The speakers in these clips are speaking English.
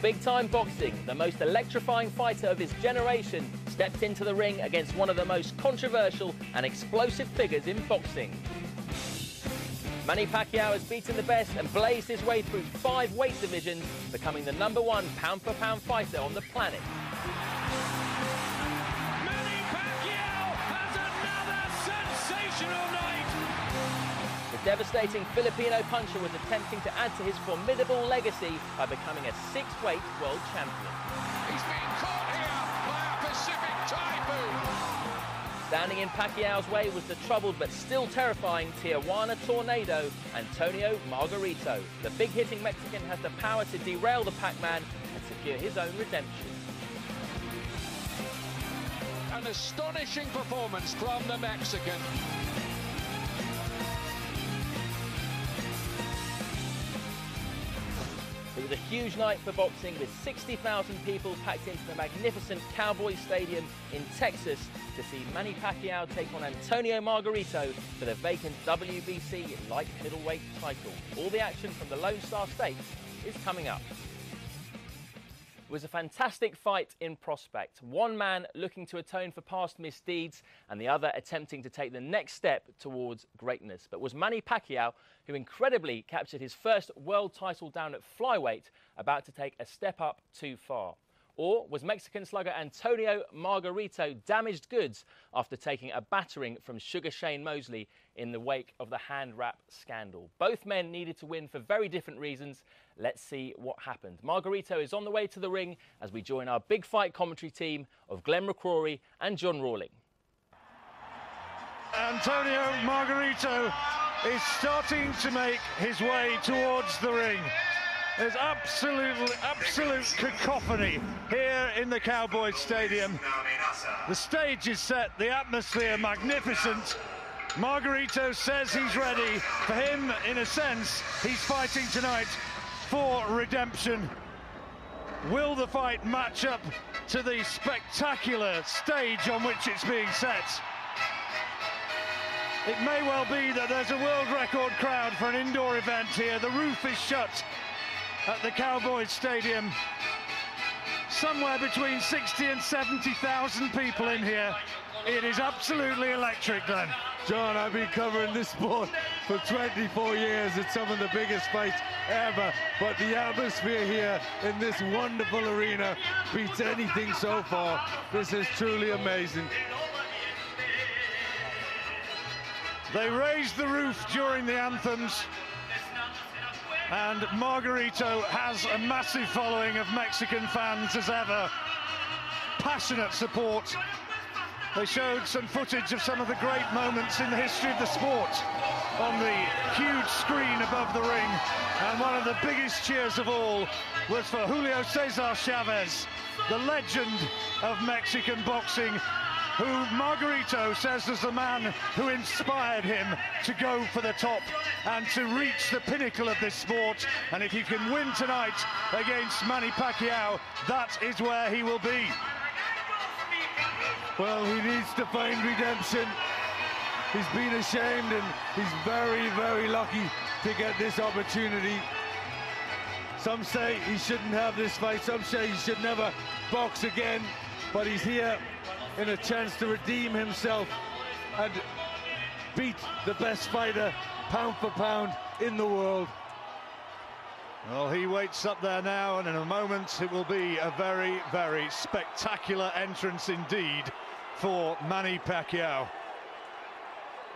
big-time boxing, the most electrifying fighter of his generation stepped into the ring against one of the most controversial and explosive figures in boxing. Manny Pacquiao has beaten the best and blazed his way through 5 weight divisions, becoming the #1 pound-for-pound fighter on the planet. Manny Pacquiao has another sensational night! The devastating Filipino puncher was attempting to add to his formidable legacy by becoming a 6-weight world champion. He's being caught here by a Pacific typhoon! Standing in Pacquiao's way was the troubled but still terrifying Tijuana Tornado, Antonio Margarito. The big-hitting Mexican has the power to derail the Pac-Man and secure his own redemption. An astonishing performance from the Mexican. It was a huge night for boxing, with 60,000 people packed into the magnificent Cowboys Stadium in Texas to see Manny Pacquiao take on Antonio Margarito for the vacant WBC light middleweight title. All the action from the Lone Star State is coming up. It was a fantastic fight in prospect. One man looking to atone for past misdeeds and the other attempting to take the next step towards greatness. But was Manny Pacquiao, who incredibly captured his first world title down at flyweight, about to take a step up too far? Or was Mexican slugger Antonio Margarito damaged goods after taking a battering from Sugar Shane Mosley in the wake of the hand wrap scandal? Both men needed to win for very different reasons. Let's see what happened. Margarito is on the way to the ring as we join our big fight commentary team of Glenn McCrory and John Rawling. Antonio Margarito is starting to make his way towards the ring. There's absolute cacophony here in the Cowboys Stadium. The stage is set, the atmosphere magnificent. Margarito says he's ready. For him, in a sense, he's fighting tonight for redemption. Will the fight match up to the spectacular stage on which it's being set? It may well be that there's a world record crowd for an indoor event here. The roof is shut at the Cowboys Stadium. Somewhere between 60 and 70,000 people in here. It is absolutely electric, Glenn. John, I've been covering this sport for 24 years. It's some of the biggest fights ever. But the atmosphere here in this wonderful arena beats anything so far. This is truly amazing. They raised the roof during the anthems. And Margarito has a massive following of Mexican fans as ever. Passionate support. They showed some footage of some of the great moments in the history of the sport on the huge screen above the ring. And one of the biggest cheers of all was for Julio Cesar Chavez, the legend of Mexican boxing, who Margarito says was the man who inspired him to go for the top and to reach the pinnacle of this sport. And if he can win tonight against Manny Pacquiao, that is where he will be. Well, he needs to find redemption. He's been ashamed and he's very, very lucky to get this opportunity. Some say he shouldn't have this fight. Some say he should never box again. But he's here in a chance to redeem himself and beat the best fighter, pound for pound, in the world. Well, he waits up there now, and in a moment it will be a very, very spectacular entrance indeed for Manny Pacquiao.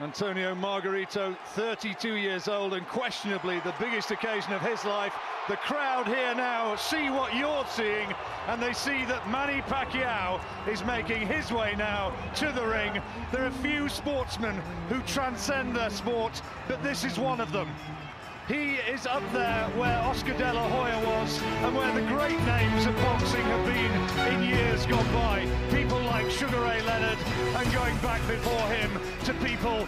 Antonio Margarito, 32 years old, and questionably the biggest occasion of his life. The crowd here now see what you're seeing, and they see that Manny Pacquiao is making his way now to the ring. There are few sportsmen who transcend their sport, but this is one of them. He is up there where Oscar De La Hoya was, and where the great names of boxing have been in years gone by. People like Sugar Ray Leonard, and going back before him to people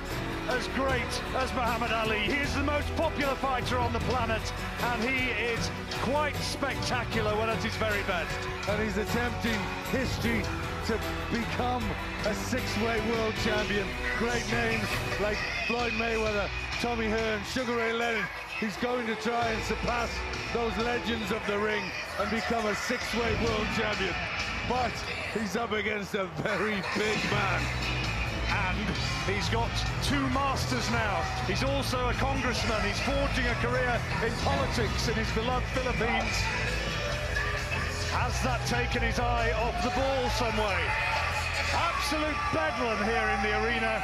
as great as Muhammad Ali. He is the most popular fighter on the planet, and he is quite spectacular when at his very best. And he's attempting history to become a 6-weight world champion. Great names like Floyd Mayweather, Tommy Hearn, Sugar Ray Leonard, He's going to try and surpass those legends of the ring and become a six-weight world champion. But he's up against a very big man. And he's got two masters now. He's also a congressman. He's forging a career in politics in his beloved Philippines. Has that taken his eye off the ball some way? Absolute bedlam here in the arena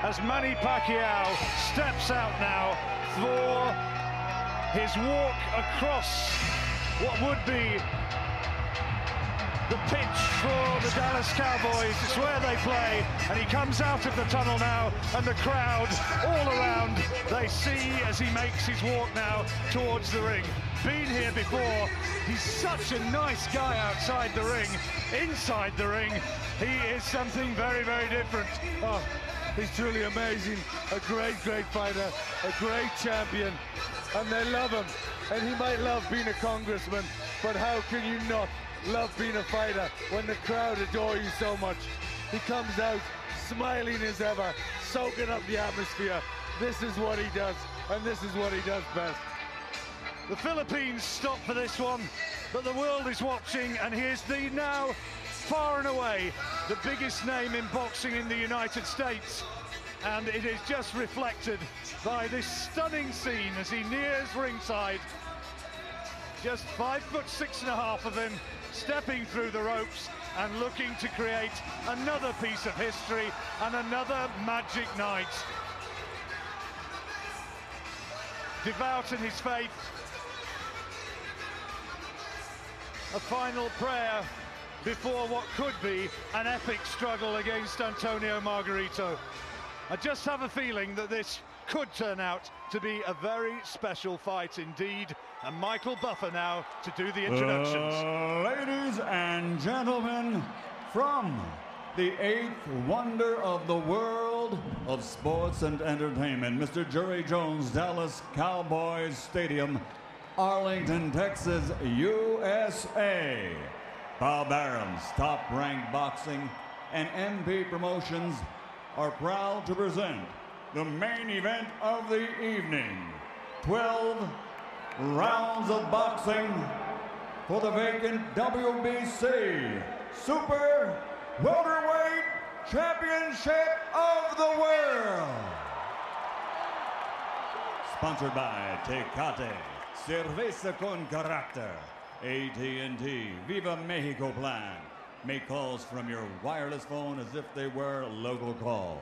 as Manny Pacquiao steps out now for his walk across what would be the pitch for the Dallas Cowboys. It's where they play, and he comes out of the tunnel now, and the crowd all around, they see as he makes his walk now towards the ring. Been here before. He's such a nice guy outside the ring. Inside the ring, he is something very, very different. Oh, he's truly amazing. A great, great fighter, a great champion, and they love him. And he might love being a congressman, but how can you not love being a fighter when the crowd adore you so much? He comes out smiling as ever, soaking up the atmosphere. This is what he does, and this is what he does best. The Philippines stopped for this one, but the world is watching, and here's the now far and away the biggest name in boxing in the United States. And it is just reflected by this stunning scene as he nears ringside. Just 5'6.5" of him, stepping through the ropes and looking to create another piece of history and another magic night. Devout in his faith, a final prayer before what could be an epic struggle against Antonio Margarito. I just have a feeling that this could turn out to be a very special fight indeed. And Michael Buffer now to do the introductions. Ladies and gentlemen, from the eighth wonder of the world of sports and entertainment, Mr. Jerry Jones, Dallas Cowboys Stadium, Arlington, Texas, USA. Bob Arum's Top Rank Boxing and MP Promotions are proud to present the main event of the evening. 12 rounds of boxing for the vacant WBC Super Welterweight Championship of the World. Sponsored by Tecate, Cerveza con Carácter, AT&T, Viva Mexico Plan. Make calls from your wireless phone as if they were a local call.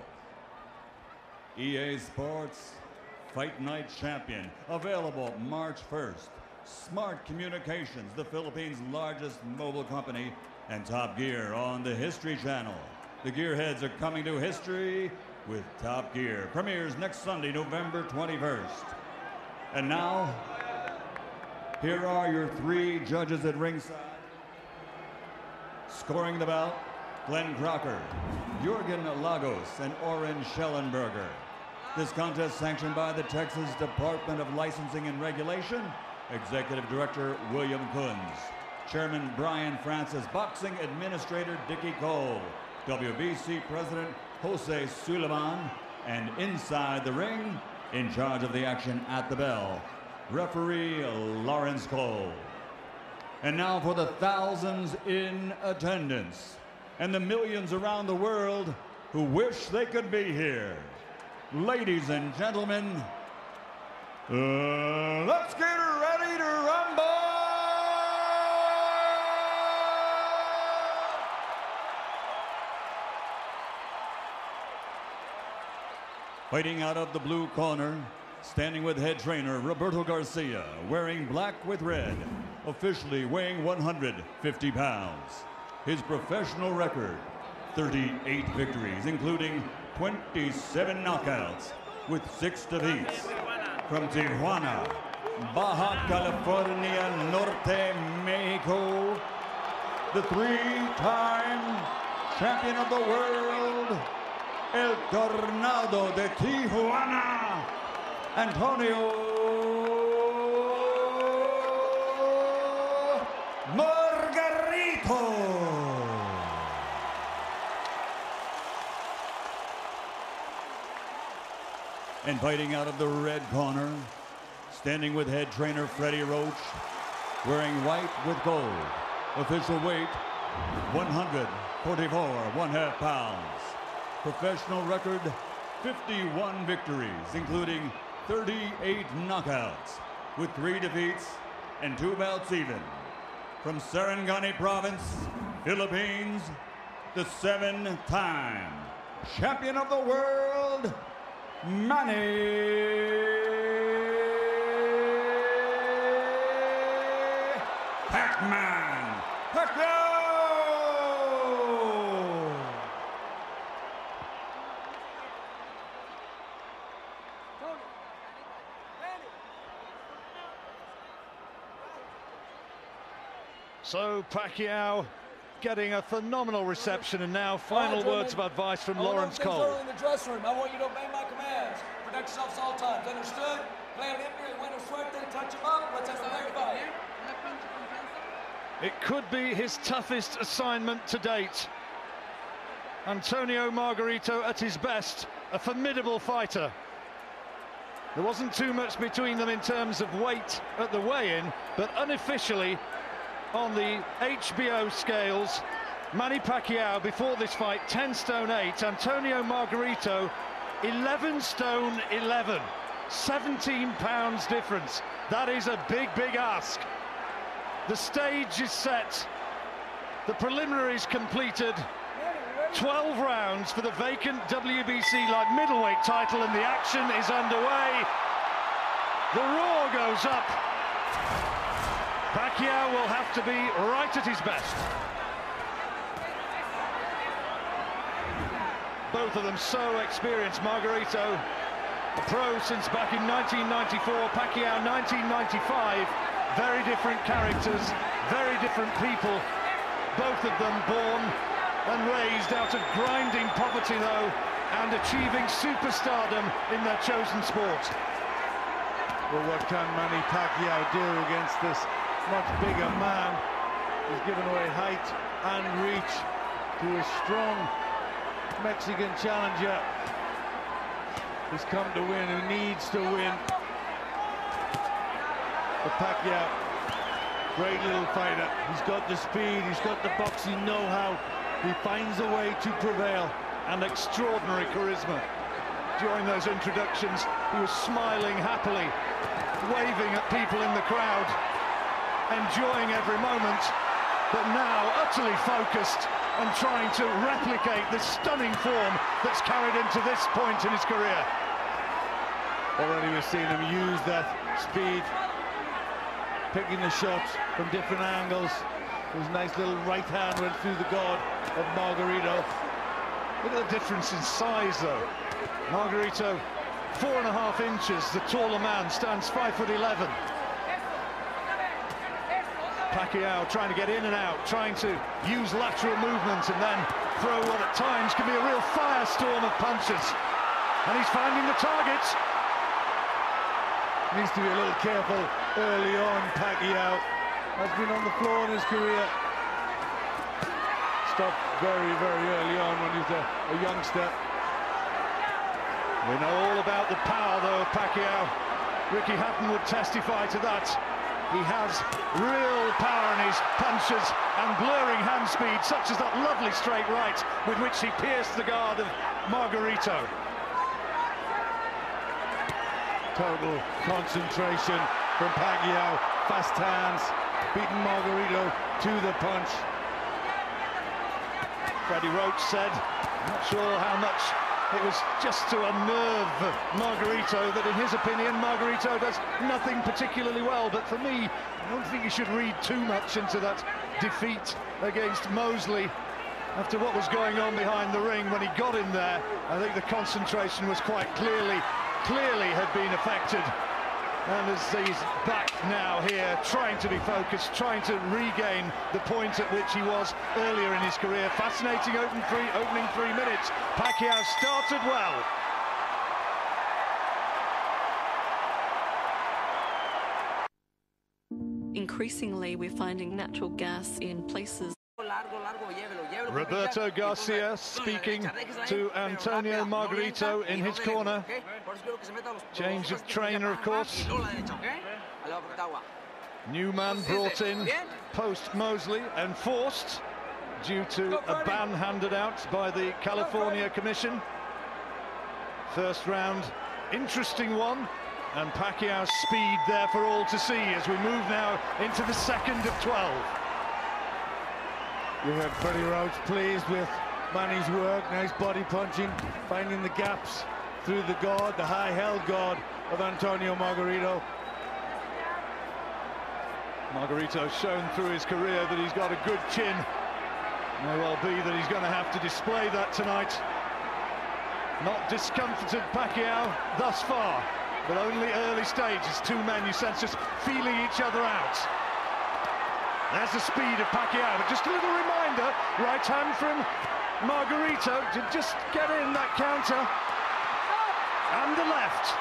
EA Sports Fight Night Champion, available March 1st. Smart Communications, the Philippines' largest mobile company, and Top Gear on the History Channel. The Gearheads are coming to history with Top Gear. Premieres next Sunday, November 21st. And now, here are your three judges at ringside. Scoring the bout, Glenn Crocker, Jürgen Lagos, and Oren Schellenberger. This contest sanctioned by the Texas Department of Licensing and Regulation, Executive Director William Kunz, Chairman Brian Francis, Boxing Administrator Dickie Cole, WBC President Jose Suleiman, and inside the ring, in charge of the action at the bell, referee Lawrence Cole. And now for the thousands in attendance and the millions around the world who wish they could be here. Ladies and gentlemen, let's get ready to rumble! Fighting out of the blue corner, standing with head trainer Roberto Garcia, wearing black with red, officially weighing 150 pounds. His professional record, 38 victories, including 27 knockouts with 6 defeats. From Tijuana, Baja California Norte, Mexico, the 3-time champion of the world, El Tornado de Tijuana, Antonio Margarito. And fighting out of the red corner, standing with head trainer Freddie Roach, wearing white with gold. Official weight, 144 1/2 pounds. Professional record, 51 victories, including 38 knockouts, with 3 defeats and 2 bouts even. From Sarangani Province, Philippines, the 7-time champion of the world, Manny Pacquiao! So Pacquiao getting a phenomenal reception, and now final words of advice from Lawrence Cole. In the dressing room, I want you to obey my commands. Protect yourselves at all times. Understood? Play an impact, win or strike, then touch him up. Let's have the leg fight. It could be his toughest assignment to date. Antonio Margarito at his best, a formidable fighter. There wasn't too much between them in terms of weight at the weigh-in, but unofficially on the HBO scales, Manny Pacquiao before this fight 10 stone 8, Antonio Margarito 11 stone 11, 17 pounds difference. That is a big ask. The stage is set, the preliminaries completed, 12 rounds for the vacant WBC light middleweight title, and the action is underway. The roar goes up. Pacquiao will have to be right at his best. Both of them so experienced. Margarito, a pro since back in 1994, Pacquiao 1995. Very different characters, very different people. Both of them born and raised out of grinding poverty though, and achieving superstardom in their chosen sport. Well, what can Manny Pacquiao do against this much bigger man? He's given away height and reach to a strong Mexican challenger who's come to win, who needs to win. But Pacquiao, great little fighter. He's got the speed, he's got the boxing know-how. He finds a way to prevail. And extraordinary charisma. During those introductions, he was smiling happily, waving at people in the crowd, enjoying every moment, but now utterly focused and trying to replicate the stunning form that's carried him to this point in his career. Already we've seen him use that speed, picking the shots from different angles. His nice little right hand went through the guard of Margarito. Look at the difference in size though. Margarito, 4.5 inches, the taller man, stands 5'11". Pacquiao trying to get in and out, trying to use lateral movement and then throw what at times can be a real firestorm of punches. And he's finding the targets. Needs to be a little careful early on. Pacquiao has been on the floor in his career. Stopped very early on when he was a youngster. We know all about the power though of Pacquiao. Ricky Hatton would testify to that. He has real power in his punches and blurring hand speed, such as that lovely straight right with which he pierced the guard of Margarito. Total concentration from Pacquiao. Fast hands, beating Margarito to the punch. Freddie Roach said, not sure how much it was just to unnerve Margarito, that in his opinion Margarito does nothing particularly well, but for me I don't think you should read too much into that defeat against Mosley. After what was going on behind the ring when he got in there, I think the concentration was quite clearly had been affected. And as he's back now here, trying to be focused, trying to regain the point at which he was earlier in his career. Fascinating opening 3 minutes. Pacquiao started well. Increasingly, we're finding natural gas in places. Roberto Garcia speaking to Antonio Margarito in his corner. Change of trainer, of course. New man brought in post Mosley, enforced due to a ban handed out by the California Commission. First round, interesting one, and Pacquiao's speed there for all to see as we move now into the second of 12. You heard Freddie Roach pleased with Manny's work, nice body punching, finding the gaps through the guard, the high-held guard of Antonio Margarito. Margarito's shown through his career that he's got a good chin. May well be that he's going to have to display that tonight. Not discomforted Pacquiao thus far, but only early stages. Two men, you sense, just feeling each other out. There's the speed of Pacquiao, but just a little reminder, right hand from Margarito to just get in that counter. And the left.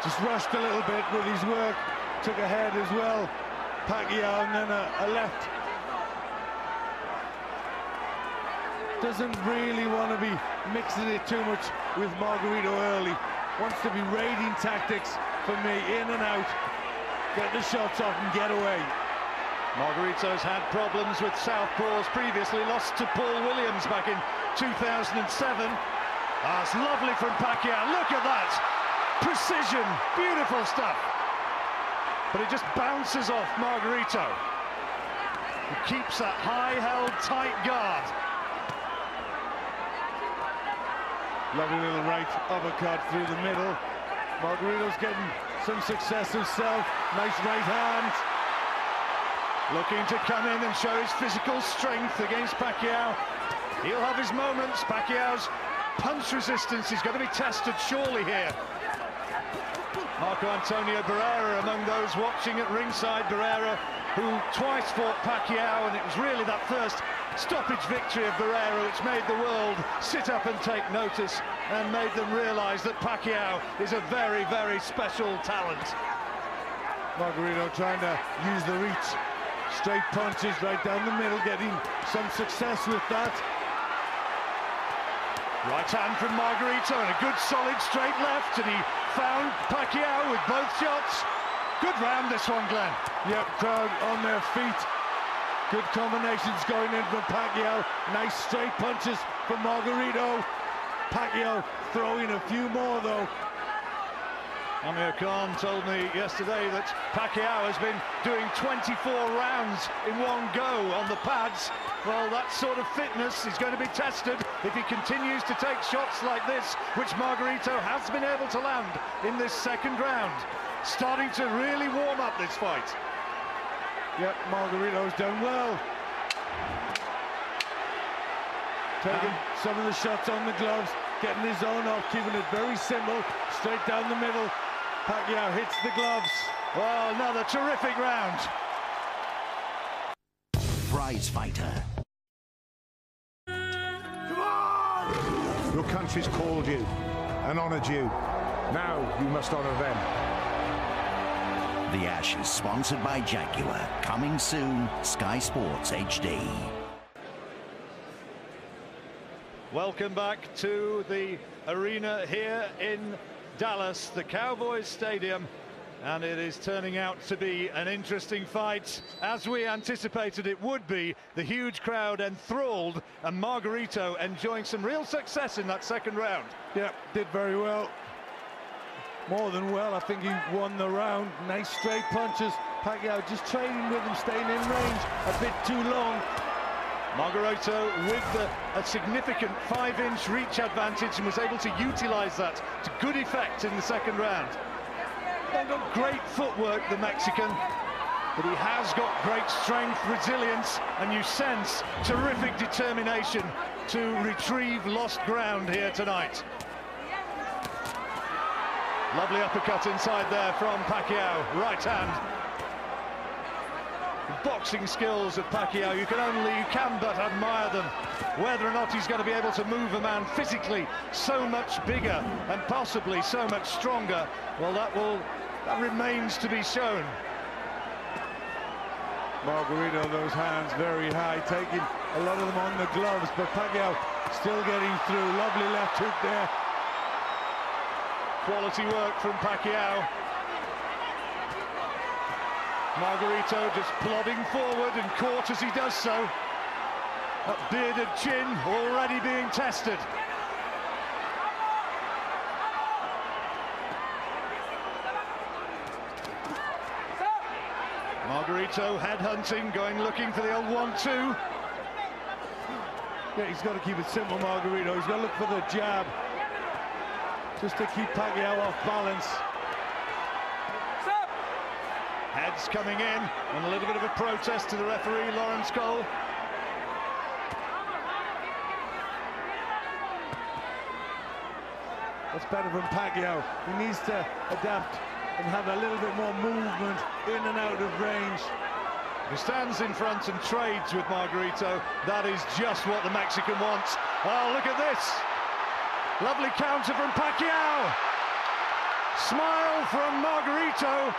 Just rushed a little bit with his work, took a head as well, Pacquiao, and then a left. Doesn't really want to be mixing it too much with Margarito early. Wants to be raiding tactics for me, in and out, get the shots off and get away. Margarito's had problems with southpaws previously, lost to Paul Williams back in 2007. That's lovely from Pacquiao, look at that! Precision, beautiful stuff. But it just bounces off Margarito. He keeps that high-held, tight guard. Lovely little right uppercut through the middle. Margarito's getting some success himself. Nice right hand. Looking to come in and show his physical strength against Pacquiao. He'll have his moments. Pacquiao's punch resistance is going to be tested surely here. Marco Antonio Barrera among those watching at ringside. Barrera, who twice fought Pacquiao, and it was really that first stoppage victory of Barrera which made the world sit up and take notice and made them realise that Pacquiao is a very, very special talent. Margarito trying to use the reach. Straight punches right down the middle, getting some success with that. Right hand from Margarito and a good solid straight left, and he found Pacquiao with both shots. Good round this one, Glenn. Yep, crowd on their feet. Good combinations going in from Pacquiao. Nice straight punches from Margarito. Pacquiao throwing a few more though. Amir Khan told me yesterday that Pacquiao has been doing 24 rounds in one go on the pads. Well, that sort of fitness is going to be tested if he continues to take shots like this, which Margarito has been able to land in this second round. Starting to really warm up this fight. Yep, Margarito's done well. Taking some of the shots on the gloves, getting his own off, keeping it very simple, straight down the middle. Pacquiao hits the gloves. Well, another terrific round. Prize fighter. Come on! Your country's called you and honoured you. Now you must honour them. The Ashes, sponsored by Jaguar. Coming soon, Sky Sports HD. Welcome back to the arena here in Dallas, the Cowboys Stadium, and it is turning out to be an interesting fight, as we anticipated it would be. The huge crowd enthralled, and Margarito enjoying some real success in that second round. Yep, did very well. More than well, I think he won the round. Nice straight punches. Pacquiao just trading with him, staying in range a bit too long. Margarito with a significant 5-inch reach advantage and was able to utilise that to good effect in the second round. They've got great footwork, the Mexican, but he has got great strength, resilience, and you sense terrific determination to retrieve lost ground here tonight. Lovely uppercut inside there from Pacquiao, right hand. The boxing skills of Pacquiao, you can but admire them. Whether or not he's going to be able to move a man physically so much bigger and possibly so much stronger, well, that remains to be shown. Margarito, those hands very high, taking a lot of them on the gloves, but Pacquiao still getting through. Lovely left hook there. Quality work from Pacquiao. Margarito just plodding forward and caught as he does so. That bearded chin already being tested. Margarito headhunting, going looking for the old 1-2. Yeah, he's got to keep it simple, Margarito. He's got to look for the jab, just to keep Pacquiao off balance. Heads coming in, and a little bit of a protest to the referee, Lawrence Cole. That's better from Pacquiao. He needs to adapt and have a little bit more movement in and out of range. He stands in front and trades with Margarito. That is just what the Mexican wants. Oh, look at this. Lovely counter from Pacquiao. Smile from Margarito.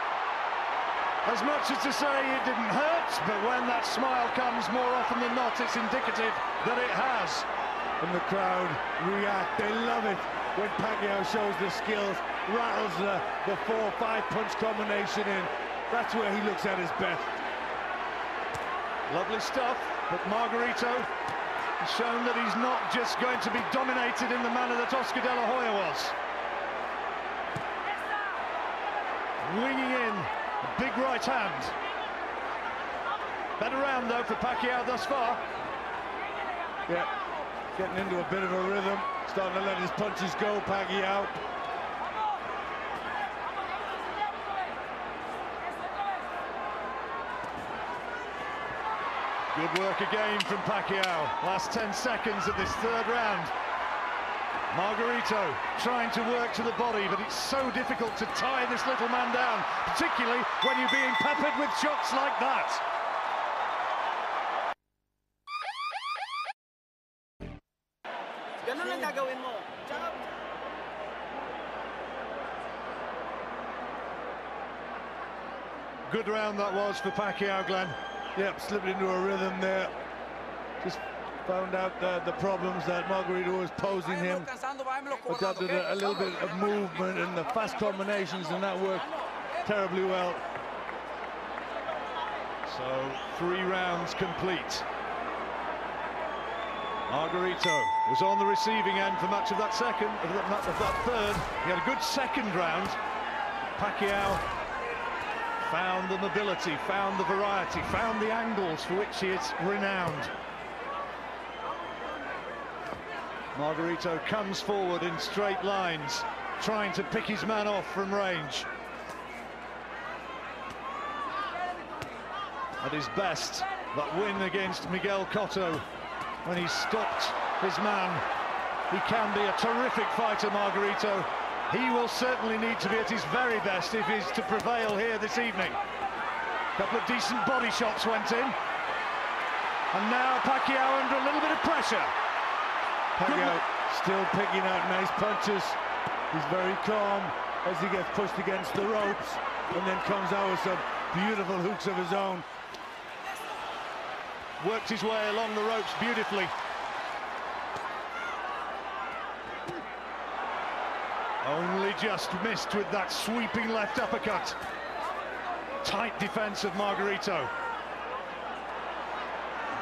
As much as to say it didn't hurt, but when that smile comes, more often than not, it's indicative that it has. And the crowd react. They love it when Pacquiao shows the skills, rattles the 4-5 punch combination in. That's where he looks at his best. Lovely stuff, but Margarito has shown that he's not just going to be dominated in the manner that Oscar De La Hoya was. Winging in, a big right hand. Better round though for Pacquiao thus far. Yeah, getting into a bit of a rhythm, starting to let his punches go, Pacquiao. Good work again from Pacquiao. Last 10 seconds of this third round. Margarito trying to work to the body, but it's so difficult to tie this little man down, particularly when you're being peppered with shots like that. Good round that was for Pacquiao, Glenn. Yep, slipped into a rhythm there. Just found out the problems that Margarito was posing him. Adapted a little bit of movement and the fast combinations, and that worked terribly well. So 3 rounds complete. Margarito was on the receiving end for much of that second, of that third. He had a good second round. Pacquiao found the mobility, found the variety, found the angles for which he is renowned. Margarito comes forward in straight lines, trying to pick his man off from range. At his best, that win against Miguel Cotto, when he stopped his man. He can be a terrific fighter, Margarito. He will certainly need to be at his very best if he's to prevail here this evening. A couple of decent body shots went in. And now Pacquiao under a little bit of pressure. Pacquiao still picking out nice punches. He's very calm as he gets pushed against the ropes and then comes out with some beautiful hooks of his own. Worked his way along the ropes beautifully. Only just missed with that sweeping left uppercut. Tight defense of Margarito.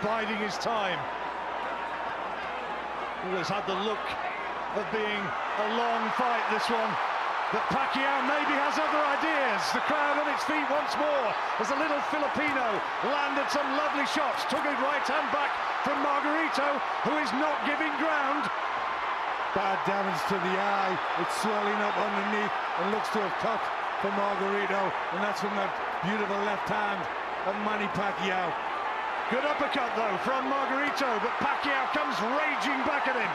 Biding his time. He has had the look of being a long fight, this one. But Pacquiao maybe has other ideas. The crowd on its feet once more as the little Filipino landed some lovely shots. Took a right hand back from Margarito, who is not giving ground. Bad damage to the eye. It's swelling up underneath and looks to have cut for Margarito, and that's from that beautiful left hand of Manny Pacquiao. Good uppercut though from Margarito, but Pacquiao comes raging back at him.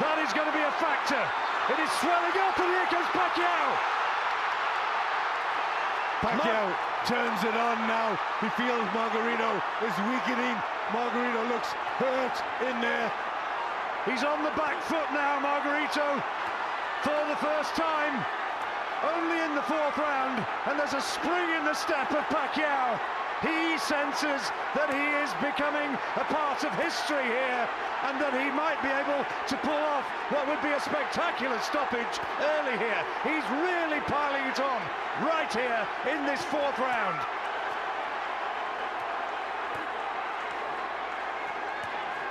That is going to be a factor. It is swelling up, and here comes Pacquiao. Pacquiao turns it on now. He feels Margarito is weakening. Margarito looks hurt in there. He's on the back foot now, Margarito, for the first time. Only in the 4th round, and there's a spring in the step of Pacquiao. He senses that he is becoming a part of history here, and that he might be able to pull off what would be a spectacular stoppage early here. He's really piling it on right here in this fourth round.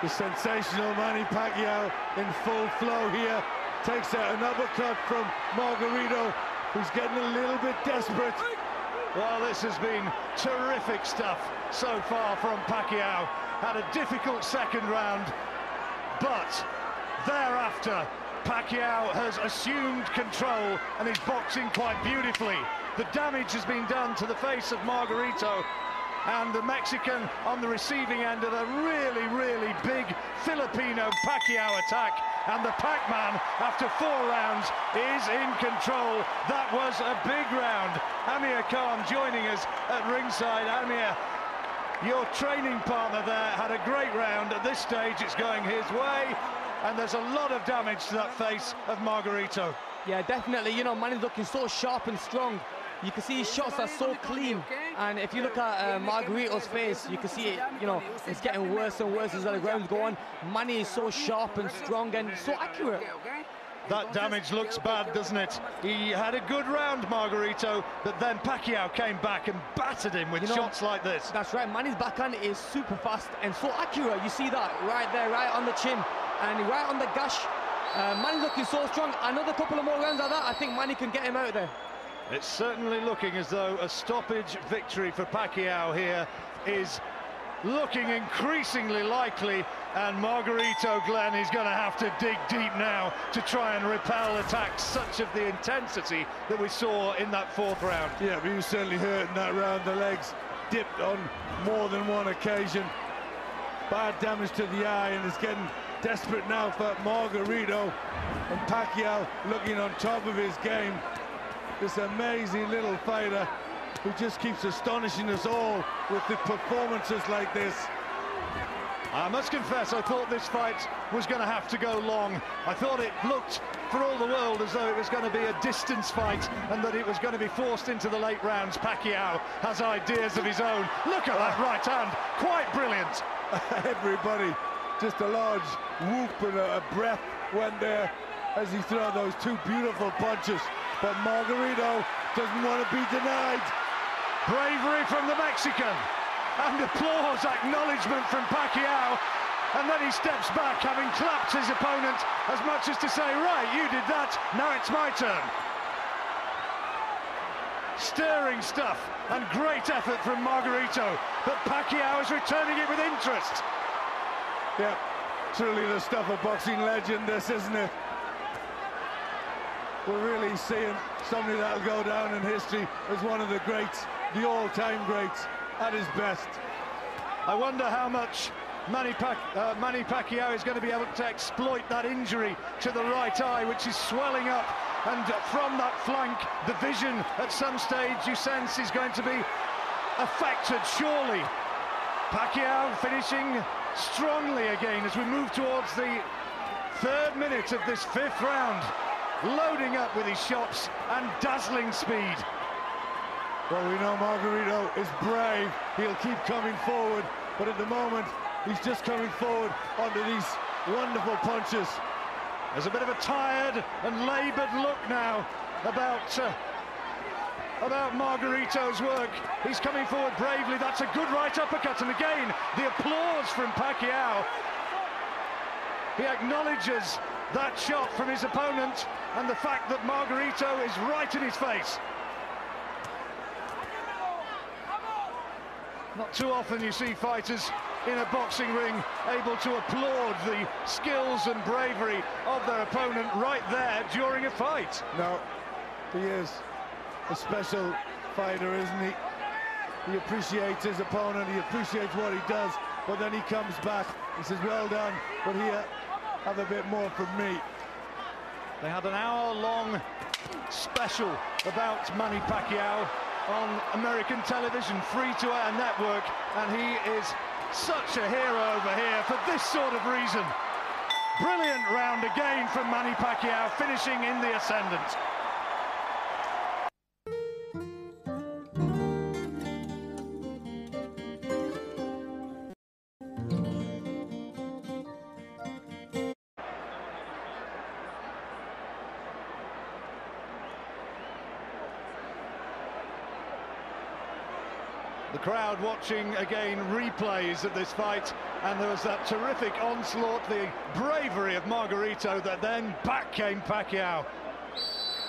The sensational Manny Pacquiao in full flow here. Takes out an uppercut from Margarito, who's getting a little bit desperate. Well, this has been terrific stuff so far from Pacquiao. Had a difficult second round, but thereafter, Pacquiao has assumed control and is boxing quite beautifully. The damage has been done to the face of Margarito, and the Mexican on the receiving end of a really, really big Filipino Pacquiao attack. And the Pac-Man, after 4 rounds, is in control. That was a big round. Amir Khan joining us at ringside. Amir, your training partner there had a great round. At this stage, it's going his way, and there's a lot of damage to that face of Margarito. Yeah, definitely. You know, Manny's looking so sharp and strong. You can see his shots are so clean, and if you look at Margarito's face, you can see it, you know, it's getting worse and worse as the rounds go on. Manny is so sharp and strong and so accurate. That damage looks bad, doesn't it? He had a good round, Margarito, but then Pacquiao came back and battered him with shots like this. That's right, Manny's backhand is super fast and so accurate. You see that right there, right on the chin and right on the gash. Manny's looking so strong. Another couple of more rounds like that, I think Manny can get him out there. It's certainly looking as though a stoppage victory for Pacquiao here is looking increasingly likely, and Margarito, Glenn, is going to have to dig deep now to try and repel attacks such of the intensity that we saw in that fourth round. Yeah, but he was certainly hurt in that round. The legs dipped on more than one occasion. Bad damage to the eye, and it's getting desperate now for Margarito, and Pacquiao looking on top of his game. This amazing little fighter who just keeps astonishing us all with the performances like this. I must confess, I thought this fight was going to have to go long. I thought it looked, for all the world, as though it was going to be a distance fight and that it was going to be forced into the late rounds. Pacquiao has ideas of his own. Look at that right hand, quite brilliant. Everybody, just a large whoop and a breath went there as he threw those 2 beautiful punches. But Margarito doesn't want to be denied. Bravery from the Mexican, and applause, acknowledgement from Pacquiao, and then he steps back, having clapped his opponent as much as to say, right, you did that, now it's my turn. Stirring stuff and great effort from Margarito, but Pacquiao is returning it with interest. Yeah, truly the stuff of boxing legend, this, isn't it? We're really seeing somebody that'll go down in history as one of the greats, the all-time greats, at his best. I wonder how much Manny Pacquiao is going to be able to exploit that injury to the right eye, which is swelling up, and from that flank, the vision at some stage you sense is going to be affected, surely. Pacquiao finishing strongly again as we move towards the 3rd minute of this 5th round. Loading up with his shots and dazzling speed. Well, we know Margarito is brave. He'll keep coming forward, but at the moment, he's just coming forward onto these wonderful punches. There's a bit of a tired and laboured look now about Margarito's work. He's coming forward bravely. That's a good right uppercut, and again, the applause from Pacquiao. He acknowledges that shot from his opponent and the fact that Margarito is right in his face. Not too often you see fighters in a boxing ring able to applaud the skills and bravery of their opponent right there during a fight. No, he is a special fighter, isn't he? He appreciates his opponent, he appreciates what he does, but then he comes back and says, well done, but here, have a bit more from me. They had an hour-long special about Manny Pacquiao on American television, free-to-air network, and he is such a hero over here for this sort of reason. Brilliant round again from Manny Pacquiao, finishing in the ascendant. The crowd watching again replays of this fight, and there was that terrific onslaught, the bravery of Margarito, that then back came Pacquiao.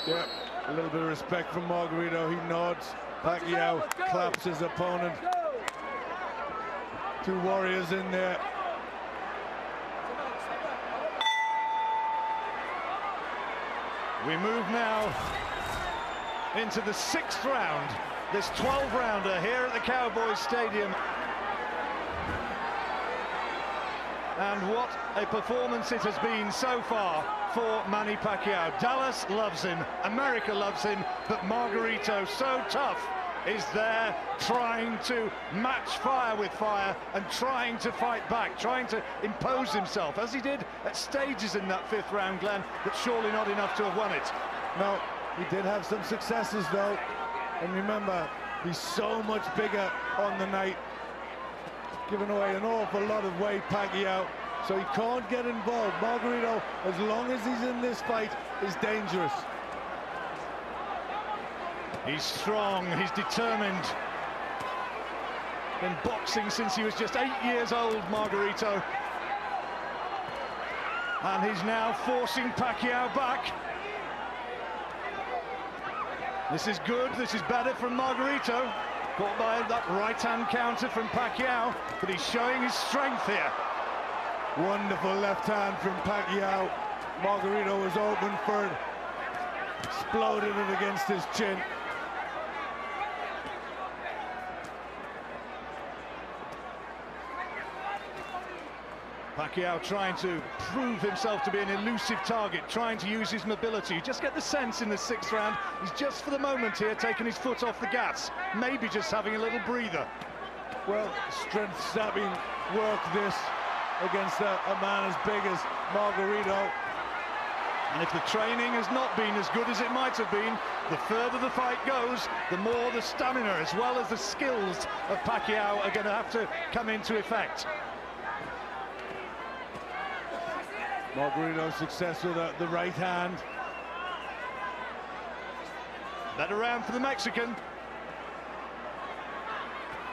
Yeah, a little bit of respect from Margarito. He nods. Pacquiao claps his opponent. Two warriors in there. We move now into the 6th round, this 12-rounder here at the Cowboys Stadium. And what a performance it has been so far for Manny Pacquiao. Dallas loves him, America loves him, but Margarito, so tough, is there trying to match fire with fire and trying to fight back, trying to impose himself, as he did at stages in that 5th round, Glenn, but surely not enough to have won it. No, he did have some successes, though. And remember, he's so much bigger on the night, giving away an awful lot of weight, Pacquiao, so he can't get involved. Margarito, as long as he's in this fight, is dangerous. He's strong, he's determined. Been boxing since he was just 8 years old, Margarito. And he's now forcing Pacquiao back. This is good, this is better from Margarito. Caught by that right-hand counter from Pacquiao, but he's showing his strength here. Wonderful left hand from Pacquiao. Margarito was open for it. Exploded it against his chin. Pacquiao trying to prove himself to be an elusive target, trying to use his mobility. You just get the sense in the 6th round, he's just for the moment here taking his foot off the gas, maybe just having a little breather. Well, strength stabbing work this against a man as big as Margarito. And if the training has not been as good as it might have been, the further the fight goes, the more the stamina as well as the skills of Pacquiao are going to have to come into effect. Margarito success with the right hand. Better round for the Mexican.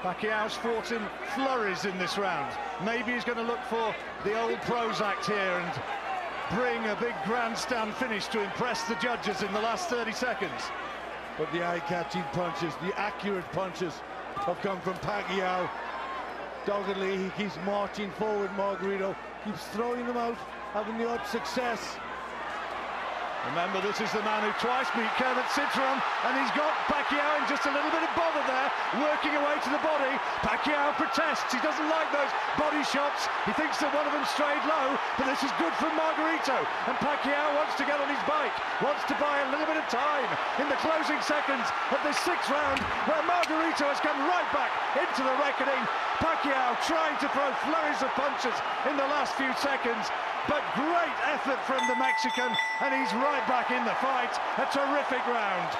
Pacquiao's fought in flurries in this round. Maybe he's going to look for the old Prozac here and bring a big grandstand finish to impress the judges in the last 30 seconds. But the eye-catching punches, the accurate punches have come from Pacquiao. Doggedly, he keeps marching forward, Margarito keeps throwing them out, having the odd success. Remember, this is the man who twice beat Kermit Citron, and he's got Pacquiao in just a little bit of bother there, working away to the body. Pacquiao protests, he doesn't like those body shots. He thinks that one of them strayed low, but this is good from Margarito, and Pacquiao wants to get on his bike, wants to buy a little bit of time in the closing seconds of this 6th round, where Margarito has come right back into the reckoning. Pacquiao trying to throw flurries of punches in the last few seconds, but great effort from the Mexican, and he's right back in the fight. A terrific round.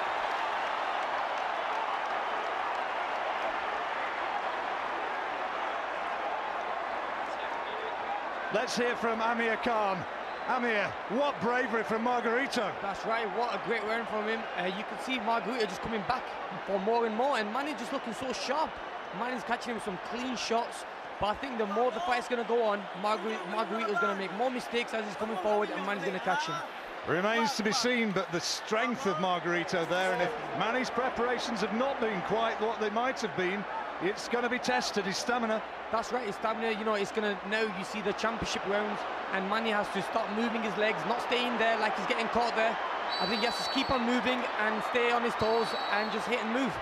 Let's hear from Amir Khan. Amir, what bravery from Margarito. That's right, what a great round from him. You can see Margarito just coming back for more and more, and Manny just looking so sharp. Manny's catching him some clean shots. But I think the more the fight's going to go on, Margarito's going to make more mistakes as he's coming forward, and Manny's going to catch him. Remains to be seen, but the strength of Margarito there, and if Manny's preparations have not been quite what they might have been, it's going to be tested, his stamina. That's right, his stamina, you know, it's going to, now you see the championship rounds, and Manny has to start moving his legs, not staying there like he's getting caught there. I think he has to keep on moving and stay on his toes and just hit and move.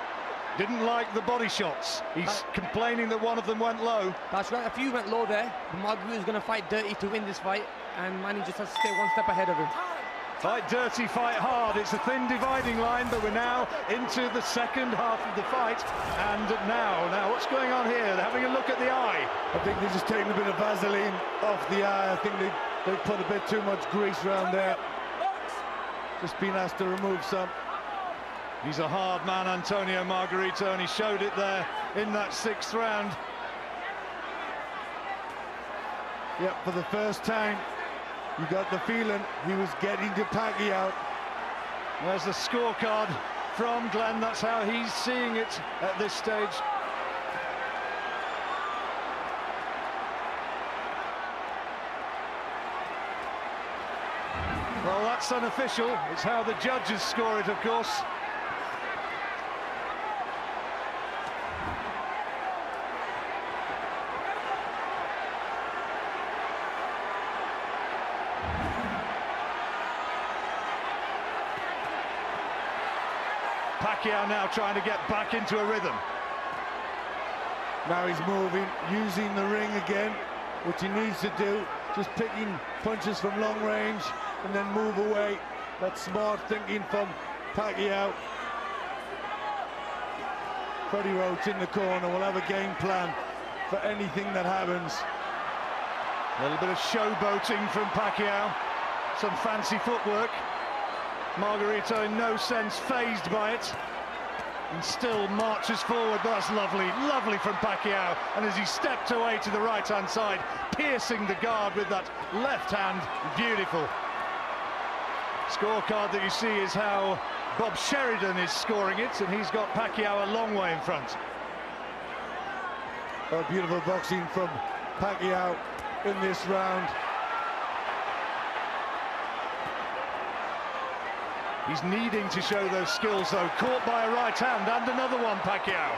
Didn't like the body shots. He's complaining that one of them went low. That's right, a few went low there. Margarito's going to fight dirty to win this fight, and Manny just has to stay one step ahead of him. Fight dirty, fight hard. It's a thin dividing line, but we're now into the 2nd half of the fight. And now what's going on here? They're having a look at the eye. I think they're just taking a bit of Vaseline off the eye. I think they put a bit too much grease around there. Just been asked to remove some. He's a hard man, Antonio Margarito, and he showed it there in that 6th round. Yep, for the first time, you got the feeling he was getting to Pacquiao. There's the scorecard from Glenn. That's how he's seeing it at this stage. Well, that's unofficial. It's how the judges score it, of course. Pacquiao now trying to get back into a rhythm. Now he's moving, using the ring again, which he needs to do. Just picking punches from long range and then move away. That's smart thinking from Pacquiao. Freddie Roach in the corner will have a game plan for anything that happens. A little bit of showboating from Pacquiao. Some fancy footwork. Margarito in no sense fazed by it. And still marches forward. That's lovely, lovely from Pacquiao. And as he stepped away to the right-hand side, piercing the guard with that left hand, beautiful. Scorecard that you see is how Bob Sheridan is scoring it, and he's got Pacquiao a long way in front. Oh, beautiful boxing from Pacquiao in this round. He's needing to show those skills, though. Caught by a right hand, and another one, Pacquiao.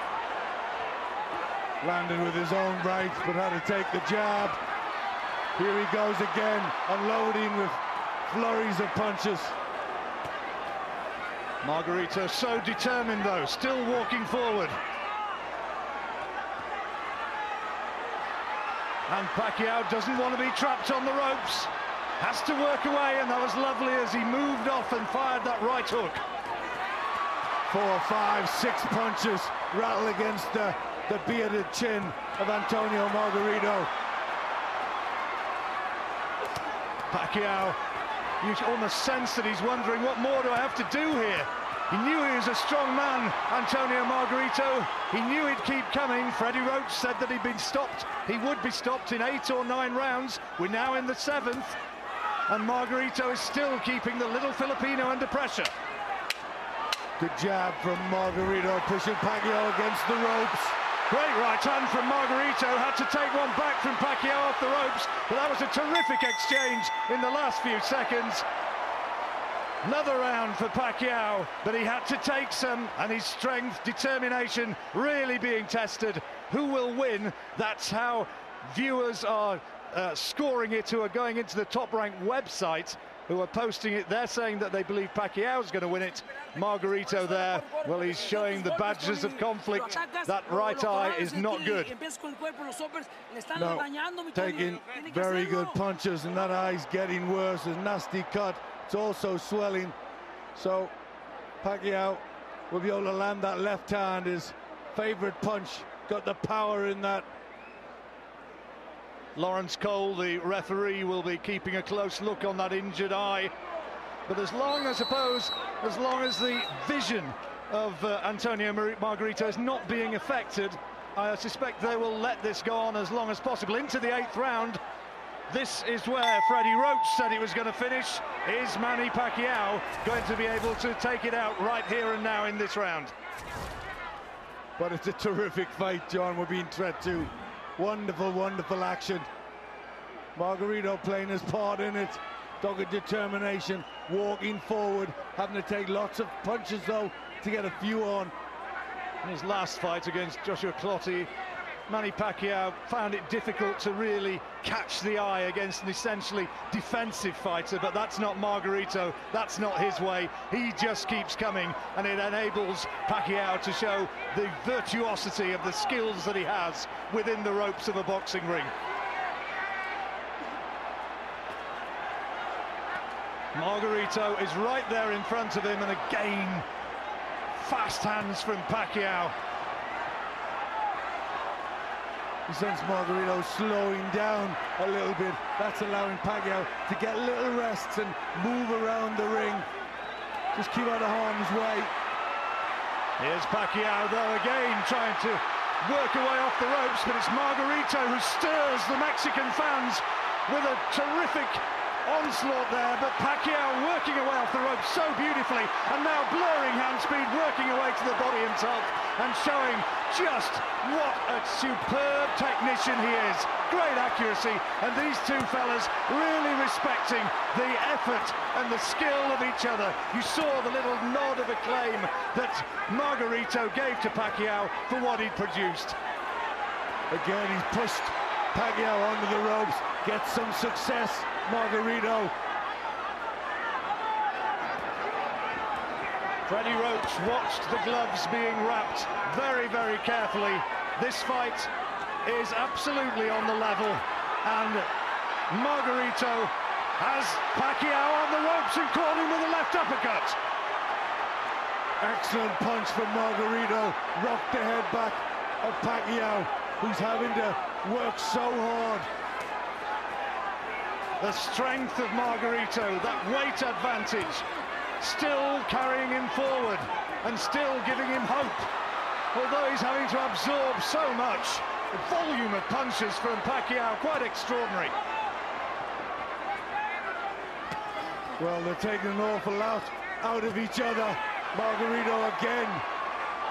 Landed with his own right, but had to take the jab. Here he goes again, unloading with flurries of punches. Margarito so determined, though, still walking forward. And Pacquiao doesn't want to be trapped on the ropes. Has to work away, and that was lovely as he moved off and fired that right hook. 4, 5, 6 punches rattle against the bearded chin of Antonio Margarito. Pacquiao, you almost sense that he's wondering, what more do I have to do here? He knew he was a strong man, Antonio Margarito. He knew he'd keep coming. Freddie Roach said that he'd been stopped. He would be stopped in 8 or 9 rounds. We're now in the 7th. And Margarito is still keeping the little Filipino under pressure. Good jab from Margarito, pushing Pacquiao against the ropes. Great right hand from Margarito, had to take one back from Pacquiao off the ropes, but that was a terrific exchange in the last few seconds. Another round for Pacquiao, but he had to take some, and his strength, determination really being tested. Who will win? That's how viewers are scoring it, who are going into the top-ranked website, who are posting it. They're saying that they believe Pacquiao's going to win it. Margarito there, well, he's showing the badges of conflict. That right eye is not good. No, taking very good punches, and that eye's getting worse. A nasty cut. It's also swelling. So Pacquiao will be able to land that left hand, his favorite punch. Got the power in that. Lawrence Cole, the referee, will be keeping a close look on that injured eye. But as long, I suppose, as long as the vision of Antonio Margarito is not being affected, I suspect they will let this go on as long as possible. Into the 8th round. This is where Freddie Roach said he was going to finish. Is Manny Pacquiao going to be able to take it out right here and now in this round? But it's a terrific fight, John. We're being tread to. Wonderful, wonderful action. Margarito playing his part in it. Dogged determination, walking forward, having to take lots of punches, though, to get a few on. In his last fight against Joshua Clottey, Manny Pacquiao found it difficult to really catch the eye against an essentially defensive fighter, but that's not Margarito, that's not his way. He just keeps coming, and it enables Pacquiao to show the virtuosity of the skills that he has within the ropes of a boxing ring. Margarito is right there in front of him, and again, fast hands from Pacquiao. He sends Margarito slowing down a little bit. That's allowing Pacquiao to get little rests and move around the ring. Just keep out of harm's way. Here's Pacquiao, though, again trying to work away off the ropes, but it's Margarito who stirs the Mexican fans with a terrific onslaught there, but Pacquiao working away off the rope so beautifully, and now blurring hand speed, working away to the body himself, and showing just what a superb technician he is. Great accuracy, and these two fellas really respecting the effort and the skill of each other. You saw the little nod of acclaim that Margarito gave to Pacquiao for what he'd produced. Again, he's pushed Pacquiao onto the ropes, gets some success, Margarito. Freddie Roach watched the gloves being wrapped very, very carefully. This fight is absolutely on the level, and Margarito has Pacquiao on the ropes and caught him with a left uppercut. Excellent punch from Margarito, rocked the head back of Pacquiao, who's having to work so hard. The strength of Margarito, that weight advantage, still carrying him forward and still giving him hope. Although he's having to absorb so much, the volume of punches from Pacquiao, quite extraordinary. Well, they're taking an awful lot out of each other. Margarito again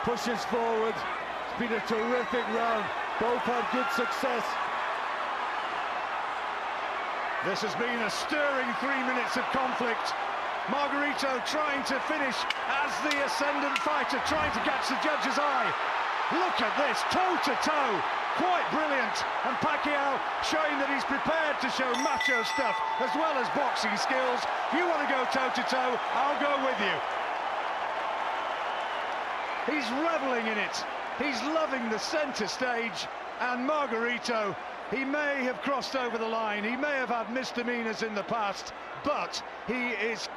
pushes forward. It's been a terrific round. Both had good success. This has been a stirring 3 minutes of conflict. Margarito trying to finish as the ascendant fighter, trying to catch the judge's eye. Look at this, toe-to-toe, quite brilliant. And Pacquiao showing that he's prepared to show macho stuff as well as boxing skills. If you want to go toe-to-toe, I'll go with you. He's reveling in it. He's loving the center stage, and Margarito, he may have crossed over the line, he may have had misdemeanors in the past, but he is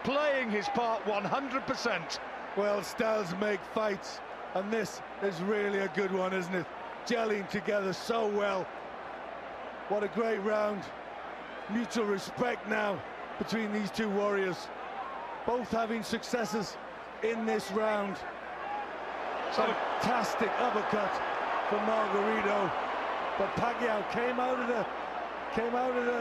playing his part 100%. Well, styles make fights, and this is really a good one, isn't it? Gelling together so well. What a great round. Mutual respect now between these two warriors, both having successes in this round. Fantastic uppercut from Margarito, but Pacquiao came out of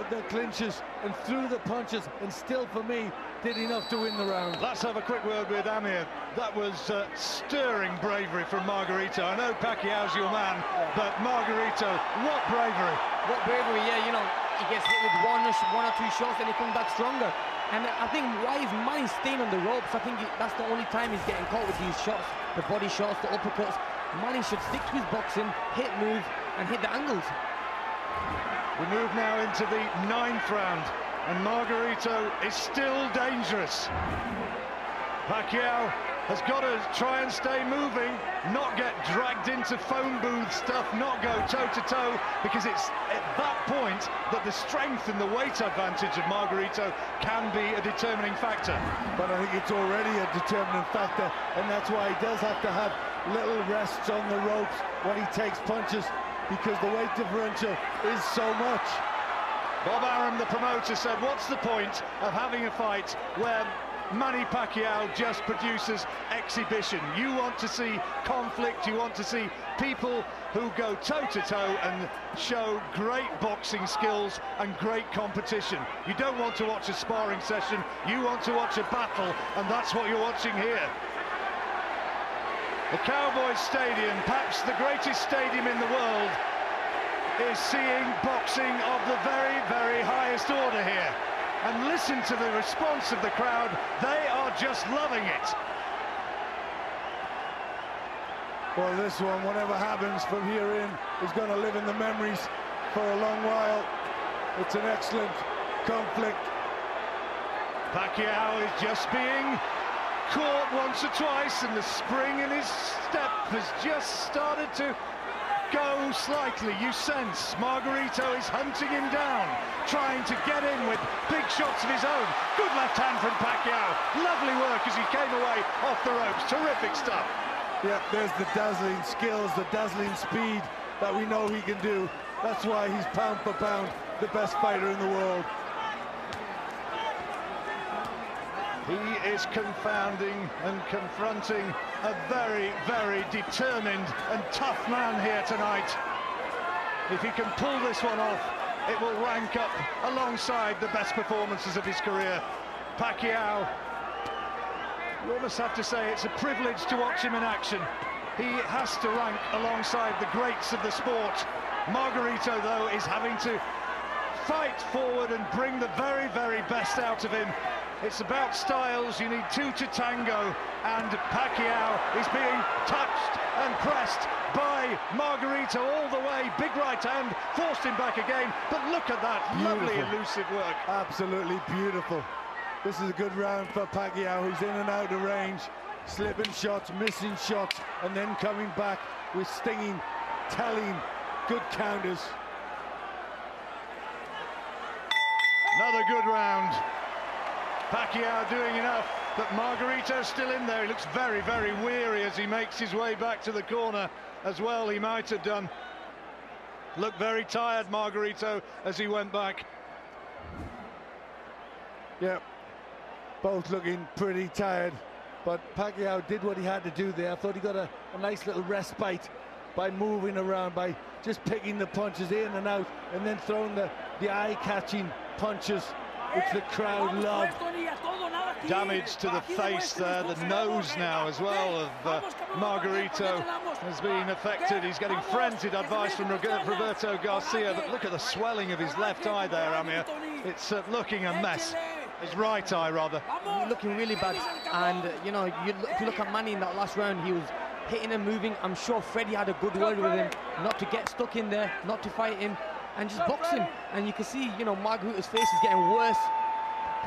the clinches and threw the punches, and still, for me, did enough to win the round. Let's have a quick word with Amir. That was stirring bravery from Margarito. I know Pacquiao's your man, but Margarito, what bravery! What bravery, yeah, you know, he gets hit with one or two shots and he comes back stronger. And I think why is Manny staying on the ropes? I think that's the only time he's getting caught with these shots, the body shots, the uppercuts. Manny should stick to his boxing, hit, move, and hit the angles. We move now into the 9th round, and Margarito is still dangerous. Pacquiao has got to try and stay moving, not get dragged into phone booth stuff, not go toe-to-toe, because it's at that point that the strength and the weight advantage of Margarito can be a determining factor. But I think it's already a determining factor, and that's why he does have to have little rests on the ropes when he takes punches, because the weight differential is so much. Bob Arum, the promoter, said, what's the point of having a fight where Manny Pacquiao just produces exhibition? You want to see conflict, you want to see people who go toe-to-toe and show great boxing skills and great competition. You don't want to watch a sparring session, you want to watch a battle, and that's what you're watching here. The Cowboys Stadium, perhaps the greatest stadium in the world, is seeing boxing of the very, very highest order here. And listen to the response of the crowd. They are just loving it. Well, this one, whatever happens from here in, is going to live in the memories for a long while. It's an excellent conflict. Pacquiao is just being caught once or twice, and the spring in his step has just started to go slightly. You sense Margarito is hunting him down, trying to get in with big shots of his own. Good left hand from Pacquiao. Lovely work as he came away off the ropes. Terrific stuff. Yeah, there's the dazzling skills, the dazzling speed that we know he can do. That's why he's pound for pound the best fighter in the world. He is confounding and confronting a very, very determined and tough man here tonight. If he can pull this one off, it will rank up alongside the best performances of his career. Pacquiao, you almost have to say it's a privilege to watch him in action. He has to rank alongside the greats of the sport. Margarito, though, is having to fight forward and bring the very, very best out of him. It's about styles, you need two to tango, and Pacquiao is being touched and pressed by Margarito all the way. Big right hand, forced him back again, but look at that, Beautiful. lovely elusive work. Absolutely beautiful. This is a good round for Pacquiao. He's in and out of range, slipping shots, missing shots, and then coming back with stinging, telling, good counters. Another good round. Pacquiao doing enough, but Margarito's still in there. He looks very, very weary as he makes his way back to the corner as well. He might have done. Looked very tired, Margarito, as he went back. Yeah, both looking pretty tired, but Pacquiao did what he had to do there. I thought he got a nice little respite by moving around, by just picking the punches in and out, and then throwing the eye-catching punches, which the crowd love. Damage to the face there, the nose now as well of Margarito has been affected. He's getting frenzied advice from Roberto Garcia, but look at the swelling of his left eye there, Amir. It's looking a mess. His right eye, rather. Looking really bad, and you know, if you look at Manny in that last round, he was hitting and moving. I'm sure Freddie had a good word with him not to get stuck in there, not to fight him, and just box him. And you can see, you know, Margarito's face is getting worse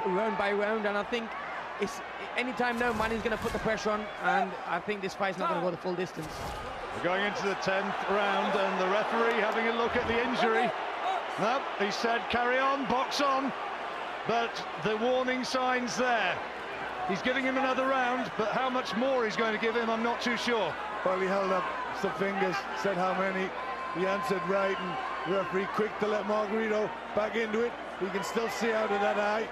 round by round, and I think it's anytime now Manny's going to put the pressure on, and I think this fight's not going to go the full distance. We're going into the 10th round, and the referee having a look at the injury. Nope, he said carry on, box on, but the warning sign's there. He's giving him another round, but how much more he's going to give him, I'm not too sure. Well, he held up some fingers, said how many. He answered right, and the referee quick to let Margarito back into it. He can still see out of that eye.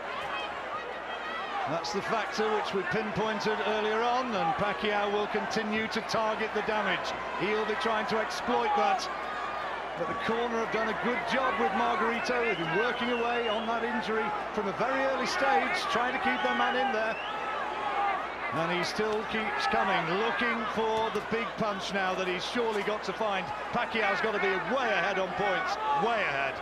That's the factor which we pinpointed earlier on, and Pacquiao will continue to target the damage. He'll be trying to exploit that. But the corner have done a good job with Margarito. They've been working away on that injury from a very early stage, trying to keep their man in there. And he still keeps coming, looking for the big punch now that he's surely got to find. Pacquiao's got to be way ahead on points, way ahead.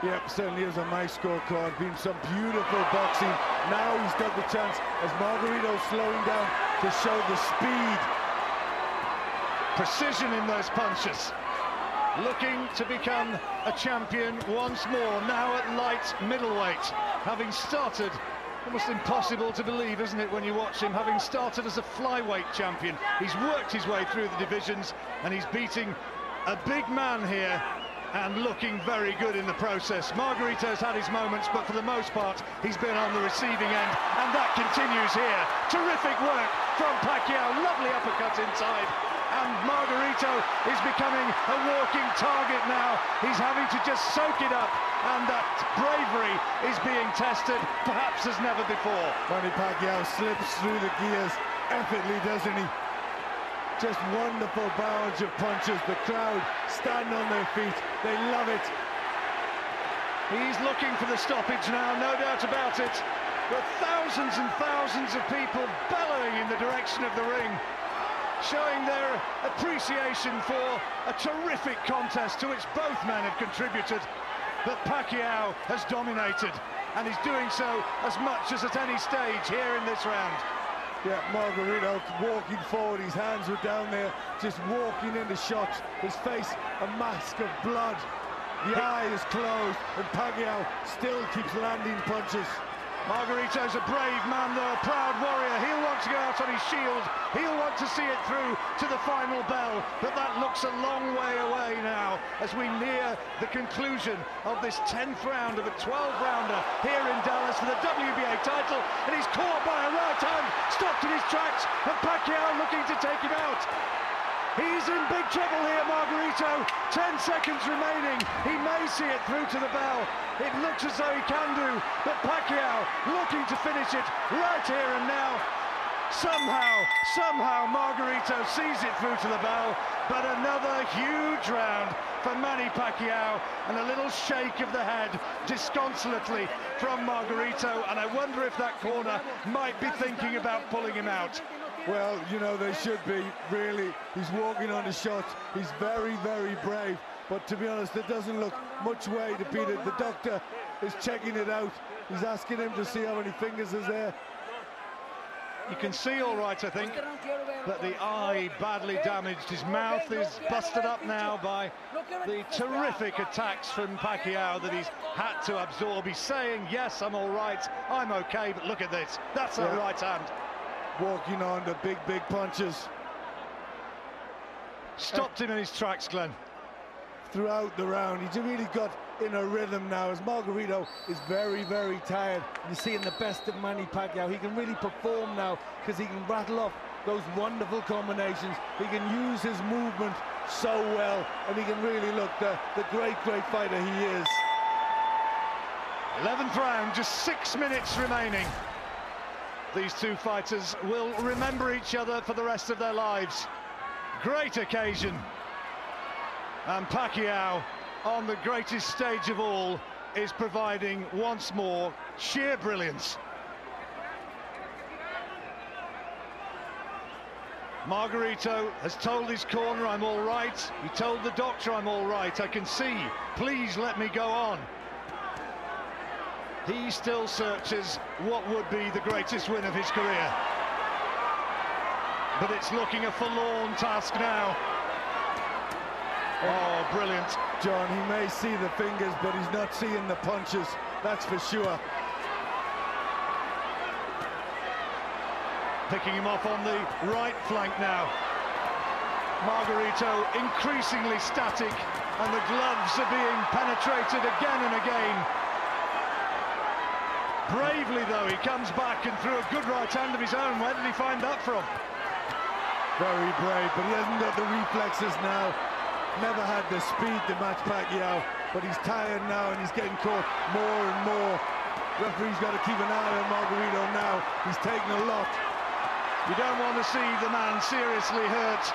Yep, certainly is a nice scorecard. Been some beautiful boxing. Now he's got the chance as Margarito's slowing down to show the speed. Precision in those punches. Looking to become a champion once more, now at light middleweight. Having started, almost impossible to believe, isn't it, when you watch him, having started as a flyweight champion. He's worked his way through the divisions, and he's beating a big man here, and looking very good in the process. Margarito's had his moments, but for the most part, he's been on the receiving end, and that continues here. Terrific work from Pacquiao, lovely uppercut inside, and Margarito is becoming a walking target now. He's having to just soak it up, and that bravery is being tested, perhaps as never before. Manny Pacquiao slips through the gears effortlessly, doesn't he? Just wonderful barrage of punches. The crowd stand on their feet. They love it. He's looking for the stoppage now, no doubt about it. But thousands and thousands of people bellowing in the direction of the ring, showing their appreciation for a terrific contest to which both men have contributed. But Pacquiao has dominated, and he's doing so as much as at any stage here in this round. Yeah, Margarito walking forward, his hands were down there, just walking into shots. His face, a mask of blood. The eye is closed, and Pacquiao still keeps landing punches. Margarito's a brave man, though, a proud warrior. He'll want to go out on his shield. He'll want to see it through to the final bell. But that looks a long way away now as we near the conclusion of this 10th round of a 12-rounder here in Dallas for the WBA title. And he's caught by a right hand, stopped in his tracks, and Pacquiao looking to take him out. He's in big trouble here, Margarito. 10 seconds remaining. He may see it through to the bell. It looks as though he can do, but Pacquiao looking to finish it right here and now. Somehow Margarito sees it through to the bell, but another huge round for Manny Pacquiao, and a little shake of the head disconsolately from Margarito, and I wonder if that corner might be thinking about pulling him out. Well, you know, they should be, really. He's walking on the shot. He's very, very brave. But to be honest, there doesn't look much way to beat it. The doctor is checking it out. He's asking him to see how many fingers is there. You can see all right, I think, but the eye badly damaged. His mouth is busted up now by the terrific attacks from Pacquiao that he's had to absorb. He's saying, yes, I'm all right, I'm okay, but look at this. That's a right hand. Walking on the big, big punches. Stopped him in his tracks, Glenn. Throughout the round, he's really got in a rhythm now, as Margarito is very, very tired. You're seeing the best of Manny Pacquiao. He can really perform now because he can rattle off those wonderful combinations. He can use his movement so well, and he can really look the great, great fighter he is. 11th round, just 6 minutes remaining. These two fighters will remember each other for the rest of their lives. Great occasion. And Pacquiao, on the greatest stage of all, is providing once more sheer brilliance. Margarito has told his corner, I'm all right. He told the doctor, I'm all right, I can see, please let me go on. He still searches what would be the greatest win of his career. But it's looking a forlorn task now. Oh, brilliant. John, he may see the fingers, but he's not seeing the punches, that's for sure. Picking him off on the right flank now. Margarito increasingly static, and the gloves are being penetrated again and again. Bravely, though, he comes back and threw a good right hand of his own. Where did he find that from? Very brave, but he hasn't got the reflexes now. Never had the speed to match Pacquiao, but he's tired now and he's getting caught more and more. Referee's got to keep an eye on Margarito now. He's taking a lot. You don't want to see the man seriously hurt.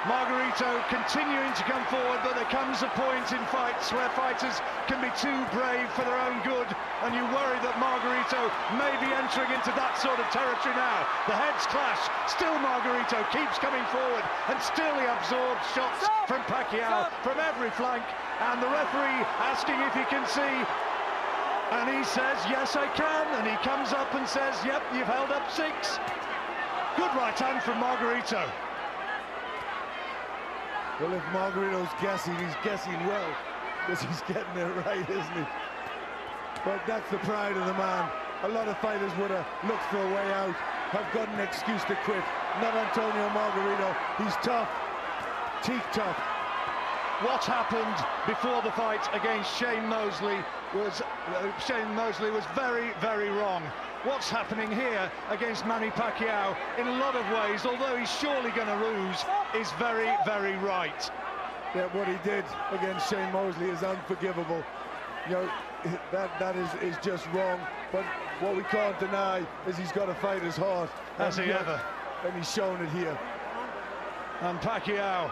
Margarito continuing to come forward, but there comes a point in fights where fighters can be too brave for their own good, and you worry that Margarito may be entering into that sort of territory now. The heads clash, still Margarito keeps coming forward, and still he absorbs shots from Pacquiao from every flank, and the referee asking if he can see, and he says, yes I can, and he comes up and says, yep, you've held up 6. Good right hand from Margarito. Well, if Margarito's guessing, he's guessing well, because he's getting it right, isn't he? But that's the pride of the man. A lot of fighters would have looked for a way out, have got an excuse to quit. Not Antonio Margarito. He's tough, teeth tough. What happened before the fight against Shane Mosley was very, very wrong. What's happening here against Manny Pacquiao, in a lot of ways, although he's surely going to lose, is very, very right. Yeah, what he did against Shane Mosley is unforgivable. You know, that is just wrong. But what we can't deny is he's got to fight his heart. Has he ever? And he's shown it here. And Pacquiao,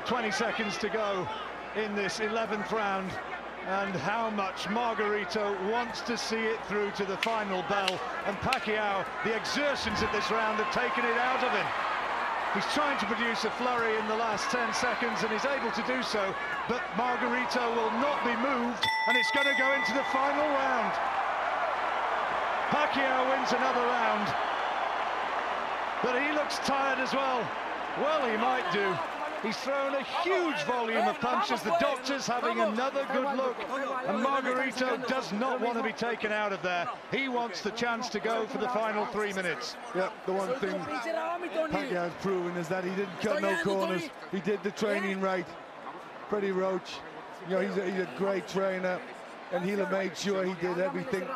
20 seconds to go in this 11th round. And how much Margarito wants to see it through to the final bell. And Pacquiao, the exertions of this round have taken it out of him. He's trying to produce a flurry in the last 10 seconds and he's able to do so, but Margarito will not be moved, and it's going to go into the final round. Pacquiao wins another round, but he looks tired as well. Well, he might do. He's thrown a huge volume of punches. The doctor's having another good look, and Margarito does not want to be taken out of there. He wants the chance to go for the final 3 minutes. Yep, the one thing Pacquiao's proven is that he didn't cut no corners. He did the training right. Freddie Roach, you know, he's a great trainer, and he'll have made sure he did everything.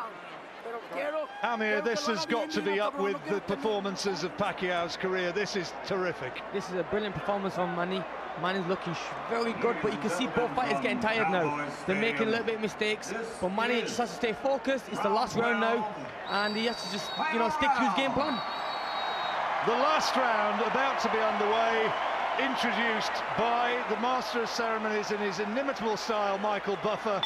Amir, this has got to be up with the performances of Pacquiao's career. This is terrific. This is a brilliant performance from Manny. Manny's looking very good, but you can see both fighters getting tired now. They're making a little bit of mistakes, but Manny just has to stay focused. It's the last round now, and he has to just, you know, stick to his game plan. The last round about to be underway, introduced by the Master of Ceremonies in his inimitable style, Michael Buffer.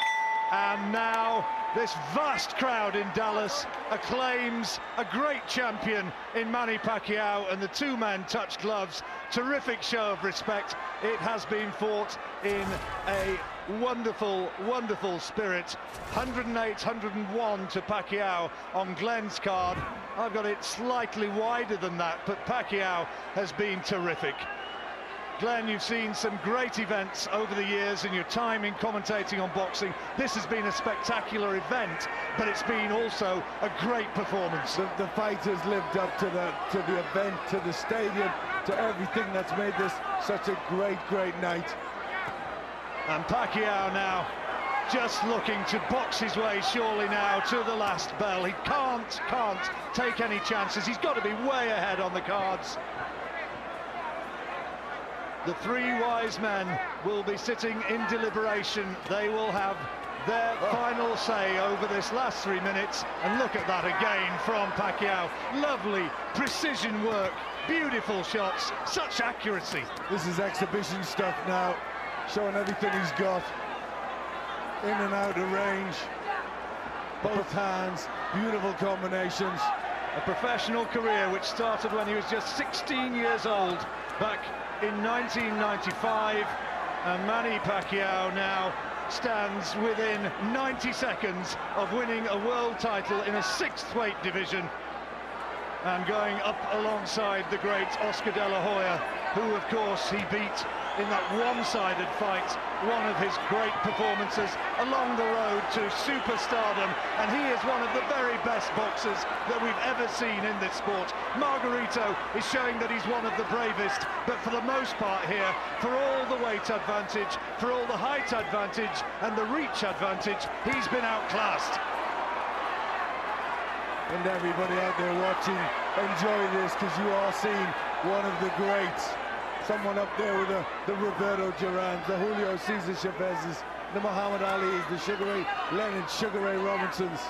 And now this vast crowd in Dallas acclaims a great champion in Manny Pacquiao, and the two men touch gloves. Terrific show of respect. It has been fought in a wonderful, wonderful spirit. 108, 101 to Pacquiao on Glenn's card. I've got it slightly wider than that, but Pacquiao has been terrific. Glenn, you've seen some great events over the years in your time in commentating on boxing. This has been a spectacular event, but it's been also a great performance. The fighters lived up to the event, to the stadium, to everything that's made this such a great, great night. And Pacquiao now just looking to box his way surely now to the last bell. He can't take any chances. He's got to be way ahead on the cards. The three wise men will be sitting in deliberation. They will have their final say over this last 3 minutes. And look at that again from Pacquiao. Lovely precision work, beautiful shots, such accuracy. This is exhibition stuff now, showing everything he's got. In and out of range, both hands, beautiful combinations. A professional career which started when he was just 16 years old back in 1995, and Manny Pacquiao now stands within 90 seconds of winning a world title in a 6th weight division and going up alongside the great Oscar De La Hoya, who of course he beat in that one-sided fight, one of his great performances along the road to superstardom, and he is one of the very best boxers that we've ever seen in this sport. Margarito is showing that he's one of the bravest, but for the most part here, for all the weight advantage, for all the height advantage and the reach advantage, he's been outclassed. And everybody out there watching, enjoy this, because you are seeing one of the greats. Someone up there with the Roberto Durans, the Julio Cesar Chavez's, the Muhammad Ali's, the Sugar Ray Leonard, Sugar Ray Robinsons.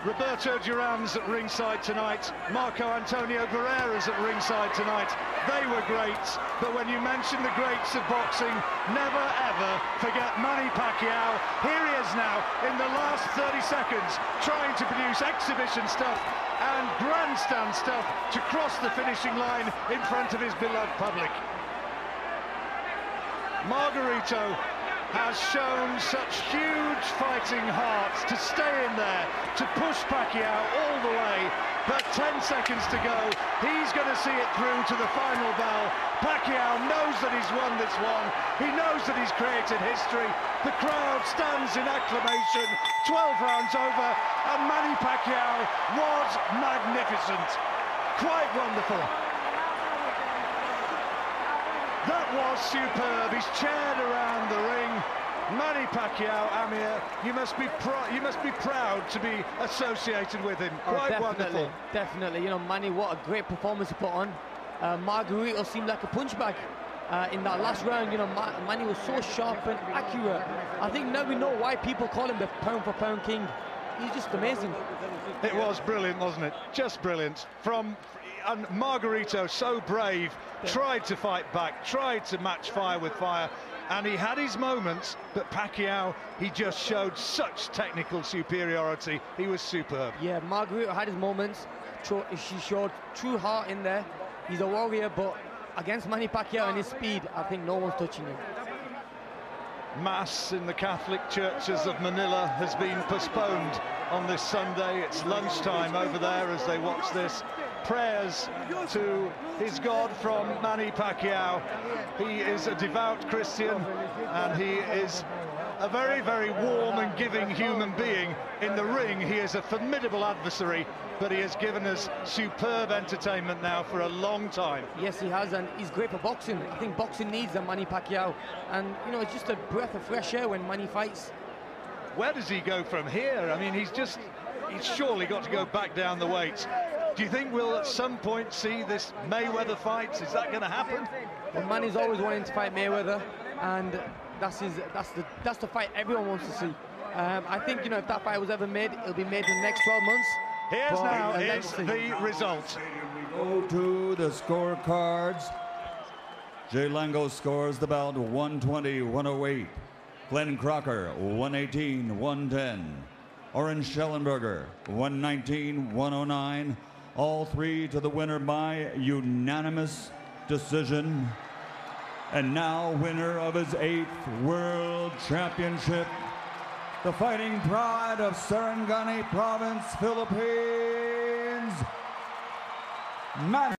Roberto Duran's at ringside tonight. Marco Antonio Barrera's at ringside tonight. They were great, but when you mention the greats of boxing, never ever forget Manny Pacquiao. Here he is now in the last 30 seconds, trying to produce exhibition stuff and grandstand stuff to cross the finishing line in front of his beloved public. Margarito has shown such huge fighting heart to stay in there, to push Pacquiao all the way, but 10 seconds to go. He's going to see it through to the final bell. Pacquiao knows that he's won this one. He knows that he's created history. The crowd stands in acclamation. 12 rounds over, and Manny Pacquiao was magnificent. Quite wonderful. That was superb. He's chaired around the ring. Manny Pacquiao, Amir, you must be proud to be associated with him. Quite wonderful. Definitely. You know, Manny, what a great performance to put on. Margarito seemed like a punch bag in that last round. You know, Manny was so sharp and accurate. I think now we know why people call him the pound-for-pound king. He's just amazing. It was brilliant, wasn't it? Just brilliant. And Margarito, so brave, tried to fight back, tried to match fire with fire, and he had his moments, but Pacquiao, he just showed such technical superiority. He was superb. Yeah, Margarito had his moments. She showed true heart in there. He's a warrior, but against Manny Pacquiao and his speed, I think no one's touching him. Mass in the Catholic churches of Manila has been postponed on this Sunday. It's lunchtime over there as they watch this. Prayers to his God from Manny Pacquiao. He is a devout Christian, and he is a very, very warm and giving human being. In the ring, he is a formidable adversary, but he has given us superb entertainment now for a long time. Yes, he has, and he's great for boxing. I think boxing needs a Manny Pacquiao, and you know, it's just a breath of fresh air when Manny fights. Where does he go from here? I mean, he's surely got to go back down the weights. Do you think we'll at some point see this Mayweather fight? Is that going to happen? Well, Manny's always wanting to fight Mayweather, and that's the fight everyone wants to see. I think, you know, if that fight was ever made, it'll be made in the next 12 months. Here's now is the result. We go to the scorecards. Jay Lango scores the bout 120-108. Glenn Crocker 118-110. Oren Schellenberger 119-109. All three to the winner by unanimous decision. And now winner of his 8th World Championship, the fighting pride of Sarangani Province, Philippines, Manny